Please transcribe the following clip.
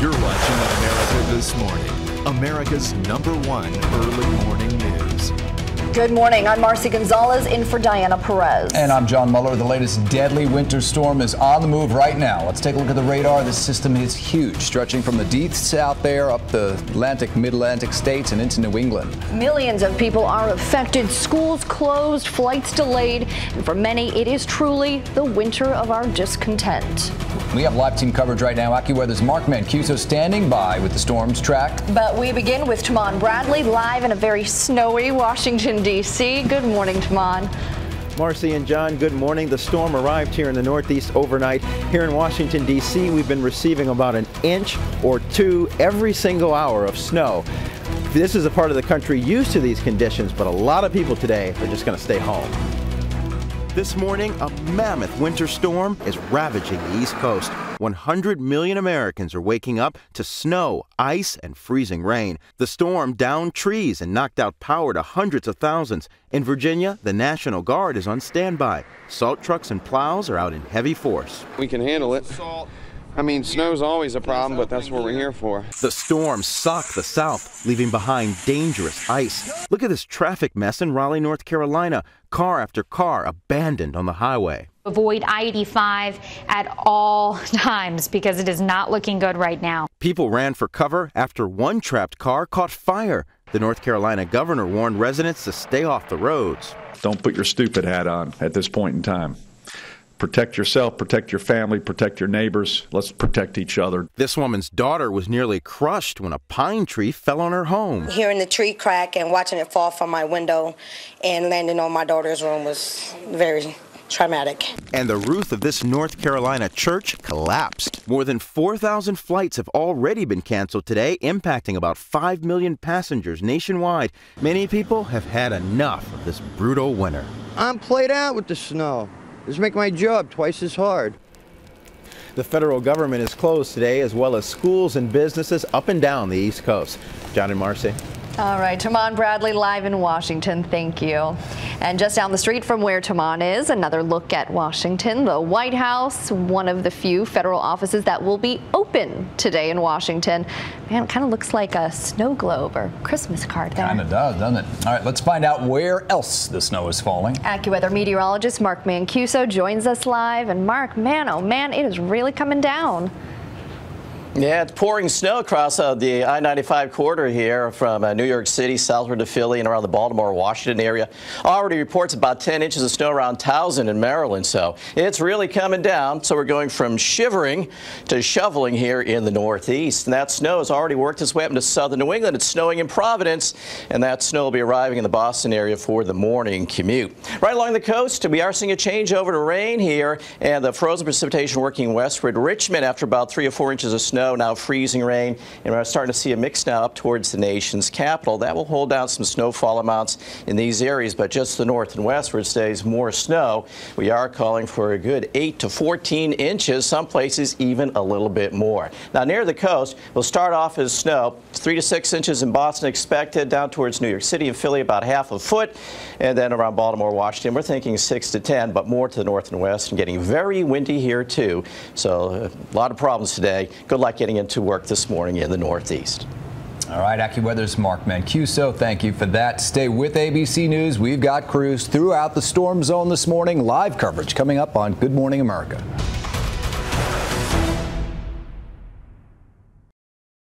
You're watching America This Morning, America's #1 early morning news. Good morning. I'm Marcy Gonzalez in for Diana Perez. And I'm John Muller. The latest deadly winter storm is on the move right now. Let's take a look at the radar. This system is huge, stretching from the deep south there up the Atlantic, mid-Atlantic states and into New England. Millions of people are affected. Schools closed, flights delayed, and for many, it is truly the winter of our discontent. We have live team coverage right now. AccuWeather's Mark Mancuso standing by with the storm's track. But we begin with Tahman Bradley live in a very snowy Washington, D.C. Good morning, Tahman. Marcy and John, good morning. The storm arrived here in the Northeast overnight. Here in Washington, D.C., we've been receiving about an inch or two every single hour of snow. This is a part of the country used to these conditions, but a lot of people today are just going to stay home. This morning, a mammoth winter storm is ravaging the East Coast. 100 million Americans are waking up to snow, ice, and freezing rain. The storm downed trees and knocked out power to hundreds of thousands. In Virginia, the National Guard is on standby. Salt trucks and plows are out in heavy force. We can handle it. I mean, snow's always a problem, but that's what we're here for. The storm socked the South, leaving behind dangerous ice. Look at this traffic mess in Raleigh, North Carolina. Car after car abandoned on the highway. Avoid I-85 at all times because it is not looking good right now. People ran for cover after one trapped car caught fire. The North Carolina governor warned residents to stay off the roads. Don't put your stupid hat on at this point in time. Protect yourself, protect your family, protect your neighbors. Let's protect each other. This woman's daughter was nearly crushed when a pine tree fell on her home. Hearing the tree crack and watching it fall from my window and landing on my daughter's room was very traumatic. And the roof of this North Carolina church collapsed. More than 4,000 flights have already been canceled today, impacting about 5 million passengers nationwide. Many people have had enough of this brutal winter. I'm played out with the snow. This makes my job twice as hard. The federal government is closed today, as well as schools and businesses up and down the East Coast. John and Marcy. All right, Tahman Bradley live in Washington. Thank you. And just down the street from where Tahman is, another look at Washington. The White House, one of the few federal offices that will be open today in Washington. Man, it kind of looks like a snow globe or Christmas card there. Kind of does, doesn't it? All right, let's find out where else the snow is falling. AccuWeather meteorologist Mark Mancuso joins us live. And Mark, man, oh man, it is really coming down. Yeah, it's pouring snow across the I-95 corridor here from New York City southward to Philly and around the Baltimore, Washington area. Already reports about 10 inches of snow around Towson in Maryland, so it's really coming down. So we're going from shivering to shoveling here in the Northeast. And that snow has already worked its way up into southern New England. It's snowing in Providence, and that snow will be arriving in the Boston area for the morning commute. Right along the coast, we are seeing a change over to rain here, and the frozen precipitation working westward. Richmond, after about 3 or 4 inches of snow, now freezing rain, and we're starting to see a mix now up towards the nation's capital. That will hold down some snowfall amounts in these areas, but just the north and westward stays more snow. We are calling for a good 8 to 14 inches, some places even a little bit more. Now near the coast, we'll start off as snow. 3 to 6 inches in Boston expected, down towards New York City and Philly about half a foot, and then around Baltimore, Washington, we're thinking 6 to 10, but more to the north and west, and getting very windy here too. So a lot of problems today. Good luck getting into work this morning in the Northeast. All right, AccuWeather's Mark Mancuso. Thank you for that. Stay with ABC News. We've got crews throughout the storm zone this morning. Live coverage coming up on Good Morning America.